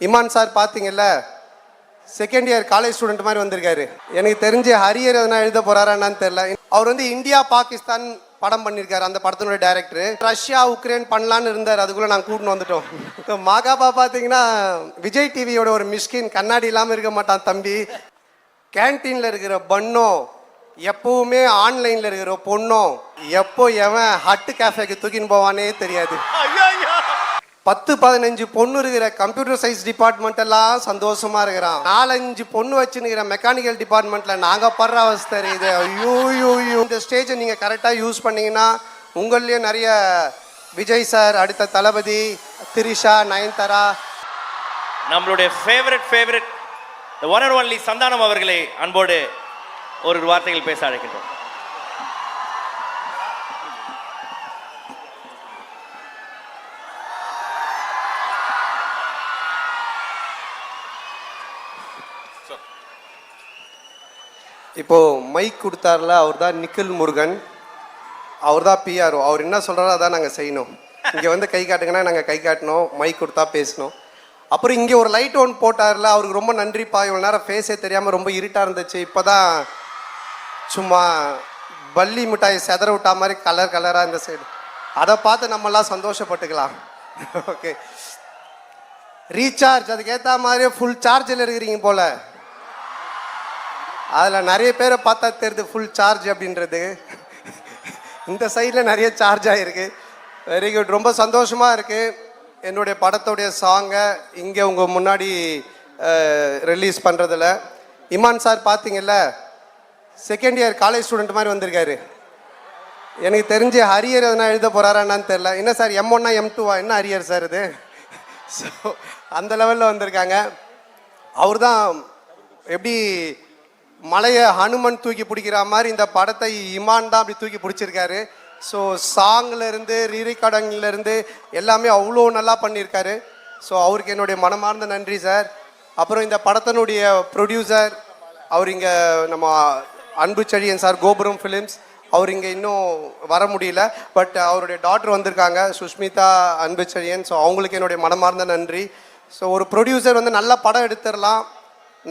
Imman sir பார்த்தீங்கல்ல, second year college student மாதிரி வந்திருக்காரு. எனக்கு தெரிஞ்சு ஹரியர் எதனா எழுத போறாரான்னு தெரியல. அவர் வந்து இந்தியா பாகிஸ்தான் படம் பண்ணியிருக்காரு. அந்த படத்தினுடைய டைரக்டர் ரஷ்யா உக்ரைன் பண்ணலான்னு இருந்தார். அதுக்குள்ள நாங்கள் கூட்டின்னு வந்துட்டோம். மாகாபா பார்த்தீங்கன்னா விஜய் டிவியோட ஒரு மிஸ்கின், கண்ணாடி இல்லாமல் இருக்க மாட்டான் தம்பி. கேன்டீனில் இருக்கிற பன்னும் எப்பவுமே ஆன்லைனில் இருக்கிற பொண்ணும் எப்போ எவன் ஹட்டு கேஃபேக்கு தூக்கின்னு போவானே தெரியாது. 10-15 பொண்ணு இருக்கிற கம்ப்யூட்டர் சயின்ஸ் டிபார்ட்மெண்ட் எல்லாம் சந்தோஷமா இருக்கிறான். 4-5 பொண்ணு வச்சுருக்கிற மெக்கானிக்கல் டிபார்ட்மெண்ட்ல நாங்க படுற அவஸ்தை இது. ஐயோ இந்த ஸ்டேஜை நீங்க கரெக்டா யூஸ் பண்ணீங்கன்னா உங்களையும் நிறைய விஜய் சார், அடுத்த தளபதி, திரிஷா, நயன்தாரா, நம்மளுடைய favourite the one and only Santhanam அவர்களை அன்போடு ஒரு வார்த்தைகள் பேச அழைக்கின்றோம். இப்போ மைக் கொடுத்தாருல, அவர் தான் நிக்கில் முருகன், அவர் தான் பிஆர்ஓ. அவர் என்ன சொல்கிறாரோ அதான் நாங்கள் செய்யணும். இங்கே வந்து கை காட்டுங்கன்னா நாங்கள் கை காட்டணும், மைக் கொடுத்தா பேசணும். அப்புறம் இங்கே ஒரு லைட் ஒன் போட்டார்ல, அவருக்கு ரொம்ப நன்றிப்பா. இவ்வளோ நேரம் ஃபேஸே தெரியாமல் ரொம்ப இருட்டாக இருந்துச்சு. இப்போ தான் சும்மா பல்லி மிட்டாய் செதற விட்டா மாதிரி கலராக இந்த சைடு, அதை பார்த்து நம்மளாம் சந்தோஷப்பட்டுக்கலாம். ஓகே, ரீசார்ஜ் அதுக்கேற்ற மாதிரியே ஃபுல் சார்ஜில் இருக்கிறீங்க போல். அதில் நிறைய பேரை பார்த்தா தெரியுது ஃபுல் சார்ஜ் அப்படின்றது. இந்த சைடில் நிறைய சார்ஜ் ஆகிருக்கு. வெரி குட், ரொம்ப சந்தோஷமாக இருக்குது. என்னுடைய படத்துடைய சாங்கை இங்கே உங்கள் முன்னாடி ரிலீஸ் பண்ணுறதில். இமான் சார் பார்த்தீங்கல்ல, செகண்ட் இயர் காலேஜ் ஸ்டூடெண்ட் மாதிரி வந்திருக்காரு. எனக்கு தெரிஞ்சு ஹரியர் எதனா எழுத போகிறாரான்னு தெரில. என்ன சார் M1 M2 என்ன ஹரியர் சார் இது? ஸோ அந்த லெவலில் வந்திருக்காங்க. அவர் தான் எப்படி மலையை ஹனுமன் தூக்கி பிடிக்கிற மாதிரி இந்த படத்தை இமான் தான் அப்படி தூக்கி பிடிச்சிருக்காரு. ஸோ சாங்லேருந்து ரீரெக்கார்டிங்லேருந்து எல்லாமே அவ்வளோ நல்லா பண்ணியிருக்காரு. ஸோ அவருக்கு என்னுடைய மனமார்ந்த நன்றி சார். அப்புறம் இந்த படத்தினுடைய ப்ரொடியூசர், அவர் இங்கே நம்ம அன்பு செழியன் சார், கோபுரம் ஃபிலிம்ஸ், அவர் இங்கே இன்னும் வர முடியல. பட் அவருடைய டாக்டர் வந்திருக்காங்க, சுஷ்மிதா அன்பு செழியன். ஸோ அவங்களுக்கு என்னுடைய மனமார்ந்த நன்றி. ஸோ ஒரு ப்ரொடியூசர் வந்து நல்ல படம் எடுத்துடலாம்,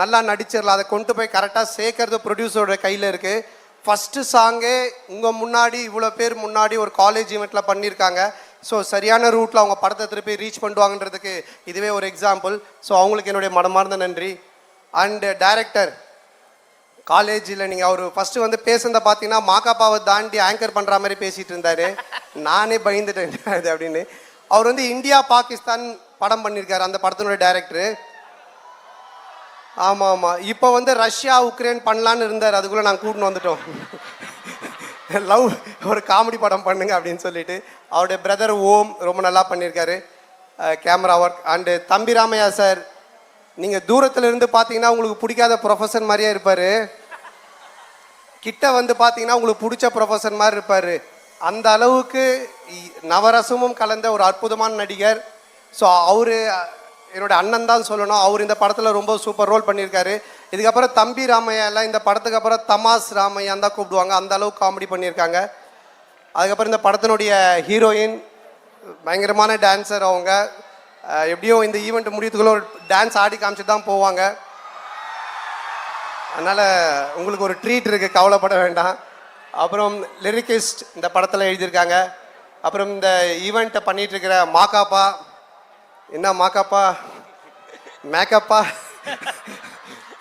நல்லா நடிச்சிடலாம், அதை கொண்டு போய் கரெக்டாக சேர்க்கறது ப்ரொடியூசரோட கையில் இருக்குது. ஃபஸ்ட்டு சாங்கே உங்கள் முன்னாடி இவ்வளோ பேர் முன்னாடி ஒரு காலேஜ் ஈவெண்ட்டில் பண்ணியிருக்காங்க. ஸோ சரியான ரூட்டில் அவங்க படத்தை திருப்பி ரீச் பண்ணுவாங்கன்றதுக்கு இதுவே ஒரு எக்ஸாம்பிள். ஸோ அவங்களுக்கு என்னுடைய மனமார்ந்த நன்றி. அண்டு டைரக்டர், காலேஜில் நீங்கள் அவர் ஃபஸ்ட்டு வந்து பேசுனதை பார்த்தீங்கன்னா மாகாபாவை தாண்டி ஆங்கர் பண்ணுற மாதிரி பேசிகிட்டு இருந்தார். நானே பயந்துட்டேன் இது அப்படின்னு. அவர் வந்து இந்தியா பாகிஸ்தான் படம் பண்ணியிருக்காரு, அந்த படத்தினுடைய டைரக்டரு. ஆமாம், இப்போ வந்து ரஷ்யா உக்ரைன் பண்ணலான்னு இருந்தார். அதுக்குள்ளே நாங்கள் கூட்டின்னு வந்துட்டோம். லவ் ஒரு காமெடி படம் பண்ணுங்க அப்படின்னு சொல்லிட்டு. அவருடைய பிரதர் ஓம் ரொம்ப நல்லா பண்ணியிருக்காரு கேமரா ஒர்க். அண்டு தம்பி ராமையா சார், நீங்கள் தூரத்தில் இருந்து பார்த்தீங்கன்னா உங்களுக்கு பிடிக்காத ப்ரொஃபஸர் மாதிரியே இருப்பார், கிட்ட வந்து பார்த்தீங்கன்னா உங்களுக்கு பிடிச்ச ப்ரொஃபஸர் மாதிரி இருப்பார். அந்த அளவுக்கு நவரசமும் கலந்த ஒரு அற்புதமான நடிகர். ஸோ அவர் என்னோட அண்ணன் தான் சொல்லணும். அவர் இந்த படத்தில் ரொம்ப சூப்பர் ரோல் பண்ணியிருக்காரு. இதுக்கப்புறம் தம்பி ராமையா எல்லாம் இந்த படத்துக்கு அப்புறம் தமாஸ் ராமையான் தான் கூப்பிடுவாங்க, அந்த அளவுக்கு காமெடி பண்ணியிருக்காங்க. அதுக்கப்புறம் இந்த படத்தினுடைய ஹீரோயின் பயங்கரமான டான்ஸர். அவங்க எப்படியும் இந்த ஈவெண்ட் முடியத்துக்குள்ள ஒரு டான்ஸ் ஆடி காமிச்சிட்டு தான் போவாங்க. அதனால் உங்களுக்கு ஒரு ட்ரீட் இருக்குது, கவலைப்பட வேண்டாம். அப்புறம் லிரிக்கிஸ்ட் இந்த படத்தில் எழுதியிருக்காங்க. அப்புறம் இந்த ஈவெண்ட்டை பண்ணிகிட்ருக்கிற மாகாப்பா, என்ன மாகாப்பா மேக்கப்பா.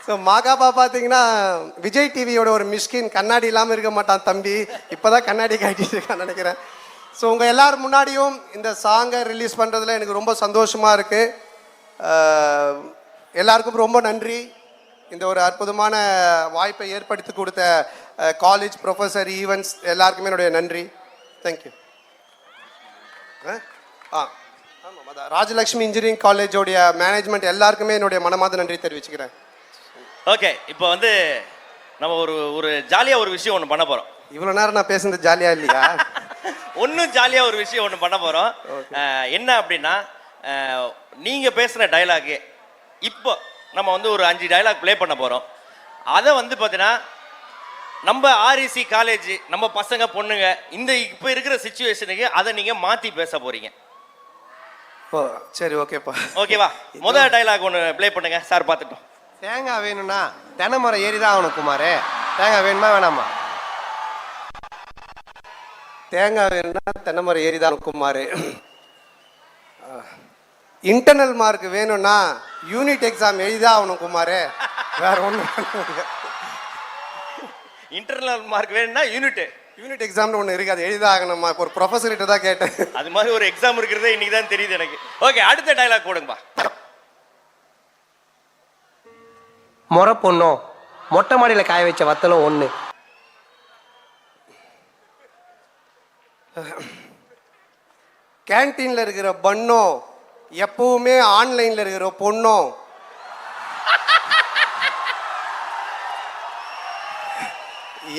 ஸோ மாகாப்பா பார்த்தீங்கன்னா விஜய் டிவியோட ஒரு மிஸ்கின், கண்ணாடி இல்லாமல் இருக்க மாட்டான் தம்பி. இப்போ தான் கண்ணாடி காட்டிட்டு இருக்கான்னு நினைக்கிறேன். ஸோ உங்கள் எல்லோரும் முன்னாடியும் இந்த சாங்கை ரிலீஸ் பண்ணுறதுல எனக்கு ரொம்ப சந்தோஷமாக இருக்குது. எல்லாருக்கும் ரொம்ப நன்றி. இந்த ஒரு அற்புதமான வாய்ப்பை ஏற்படுத்தி கொடுத்த காலேஜ் ப்ரொஃபஸர், ஈவெண்ட்ஸ் எல்லாருக்குமே என்னுடைய நன்றி. தேங்க்யூ. ராஜலக்ஷ்மி இன்ஜினியரிங் காலேஜோடைய மேனேஜ்மெண்ட் எல்லாருக்குமே என்னுடைய மனமார்ந்த நன்றி தெரிவிச்சுக்கிறேன். ஓகே, இப்போ வந்து நம்ம ஒரு ஜாலியாக ஒரு விஷயம் ஒன்று பண்ண போகிறோம். இவ்வளோ நேரம் நான் பேசுனது ஜாலியாக இல்லையா? ஒன்றும் ஜாலியாக ஒரு விஷயம் ஒன்று பண்ண போகிறோம். என்ன அப்படின்னா, நீங்கள் பேசுகிற டைலாகு இப்போ நம்ம வந்து ஒரு 5 டைலாக் ப்ளே பண்ண போகிறோம். அதை வந்து பார்த்தீங்கன்னா நம்ம REC காலேஜ், நம்ம பசங்க பொண்ணுங்க இந்த இப்போ இருக்கிற சிச்சுவேஷனுக்கு அதை நீங்கள் மாற்றி பேச போகிறீங்க. ஓ சரி ஓகேப்பா. ஓகேவா? முதல் டைலாக் ஒன்று ப்ளே பண்ணுங்க சார் பார்த்துட்டோம். தேங்காய் வேணும்னா தென்னைமரம் ஏறி தான் ஆகணும் குமார். தேங்காய் வேணுமா வேணாமா? தேங்காய் வேணும்னா தென்னைமரம் ஏறிதான் குமார். இன்டர்னல் மார்க் வேணும்னா யூனிட் எக்ஸாம் எழுதிதான் ஆகணும் குமார். வேற ஒன்றும். இன்டர்னல் மார்க் வேணும்னா யூனிட் எக்ஸாம்னு ஒன்று இருக்கு, அது எழுதிதான் ஆகணுமா? ஒரு ப்ரொஃபஸர்கிட்ட தான் கேட்டேன். அது மாதிரி ஒரு எக்ஸாம் இருக்கிறதே இன்னைக்கு தான் தெரியுது எனக்கு. ஓகே, அடுத்த டைலாக் போடுங்கப்பா. முறை பொண்ணும் மொட்டை மாடியில் காய வச்ச வத்தலும் ஒன்று. கேன்டீன்ல இருக்கிற பன்னும் எப்பவுமே ஆன்லைன்ல இருக்கிற பொண்ணும்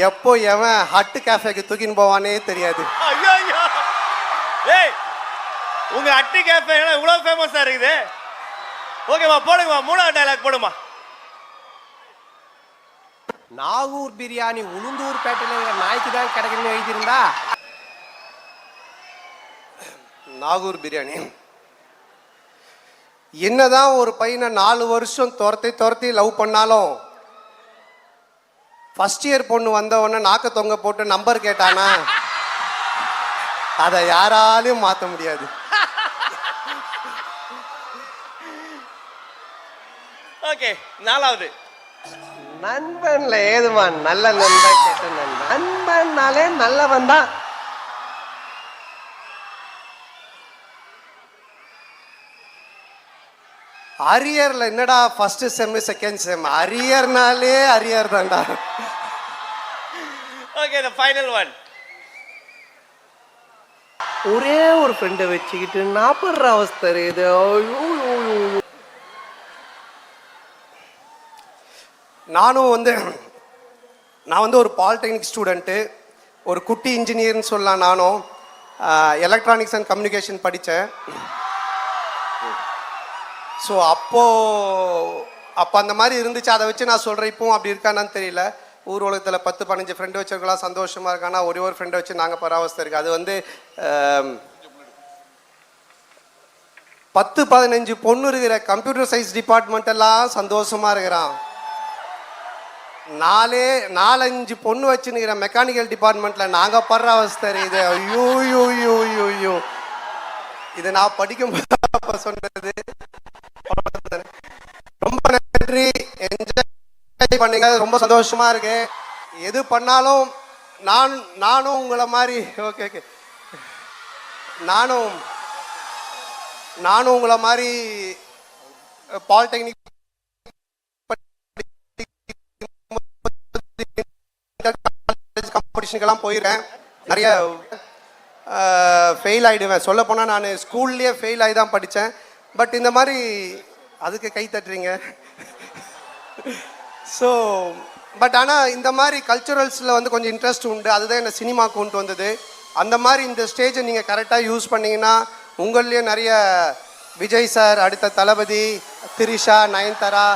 எப்போ எவன் ஹட்டு கேஃபேக்கு தூக்கின்னு போவானே தெரியாது. ஐயோ ஐயோ, ஏய் உங்க அட்டி கேஃபே இவ்வளவு ஃபேமஸா இருக்குது. ஓகேவா, போடுங்கம்மா. மூணாவது டைலாக் போடுமா. நாகூர் பிரியாணி உளுந்தூர் பேட்டையில் நாய்க்கு தான் கிடைக்குன்னு எழுதியிருந்தா நாகூர் பிரியாணி. என்னதான் ஒரு பையனை 4 வருஷம் துரத்தி லவ் பண்ணாலும் ஃபர்ஸ்ட் இயர் பொண்ணு வந்த உடனே நாக்க தொங்க போட்டு நம்பர் கேட்டானா அதை யாராலையும் மாற்ற முடியாது. ஓகே, நாலாவது. நண்பன்ல ஏதுமா நல்ல நண்பன் கெட்ட நண்பன்? நண்பன்னாலே நல்லவன் தான். அரியர்ல என்னடா first sem second sem, அரியர்னாலே arrear தான்டா. Okay, the final one. ஒரே ஒரு ஃப்ரெண்டை வச்சுக்கிட்டு நாப்படுற அவஸ்தை இது. நான் வந்து ஒரு பாலிடெக்னிக் ஸ்டூடெண்ட்டு, ஒரு குட்டி இன்ஜினியர்னு சொல்லலாம். நானும் எலக்ட்ரானிக்ஸ் அண்ட் கம்யூனிகேஷன் படித்தேன். ஸோ அப்போ அந்த மாதிரி இருந்துச்சு. அதை வச்சு நான் சொல்கிறேன். இப்போவும் அப்படி இருக்கானான்னு தெரியல. ஊர் உலகத்தில் 10-15 ஃப்ரெண்டு வச்சிருக்கலாம், சந்தோஷமாக இருக்கானா. ஒரே ஒரு ஃப்ரெண்டை வச்சு நாங்கள் பராவஸ்தை இருக்குது. அது வந்து 10-15 பொண்ணு இருக்கிற கம்ப்யூட்டர் சயின்ஸ் டிபார்ட்மெண்ட் எல்லாம் சந்தோஷமாக இருக்கிறான். 4-5 பொண்ணு வச்சுன்னுக்கிற மெக்கானிக்கல் டிபார்ட்மெண்ட்டில் நாங்கள் படுற அவஸ்தை இது. ஐயோ யோ யோ யோ யோ, இது நான் படிக்கும் சொன்னது. ரொம்ப நன்றி, என்ஜாய் பண்ணுங்க. ரொம்ப சந்தோஷமா இருக்கு. எது பண்ணாலும் நானும் உங்களை மாதிரி ஓகே நானும் உங்களை மாதிரி பாலிடெக்னிக் காம்படிஷனுக்கெல்லாம் போயிருக்கேன். நிறைய ஃபெயில் ஆகிடுவேன். சொல்ல போனால் நான் ஸ்கூல்லேயே ஃபெயில் ஆகி தான் படித்தேன். பட் இந்த மாதிரி அதுக்கு கை தட்டுறீங்க. ஸோ பட் ஆனால் இந்த மாதிரி கல்ச்சுரல்ஸில் வந்து கொஞ்சம் இன்ட்ரெஸ்ட் உண்டு. அதுதான் என்னை சினிமா கொண்டு வந்தது. அந்த மாதிரி இந்த ஸ்டேஜை நீங்கள் கரெக்டாக யூஸ் பண்ணிங்கன்னா உங்கள்லேயே நிறைய விஜய் சார், அடுத்த தளபதி, திரிஷா, நயன்தாரா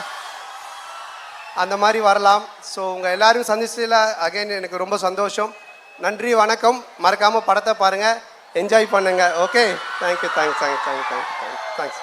அந்த மாதிரி வரலாம். ஸோ உங்கள் எல்லாரும் சந்திச்சதில் அகைன் எனக்கு ரொம்ப சந்தோஷம். நன்றி, வணக்கம். மறக்காமல் படத்தை பாருங்கள், என்ஜாய் பண்ணுங்கள். Okay, thank you. தேங்க்ஸ்.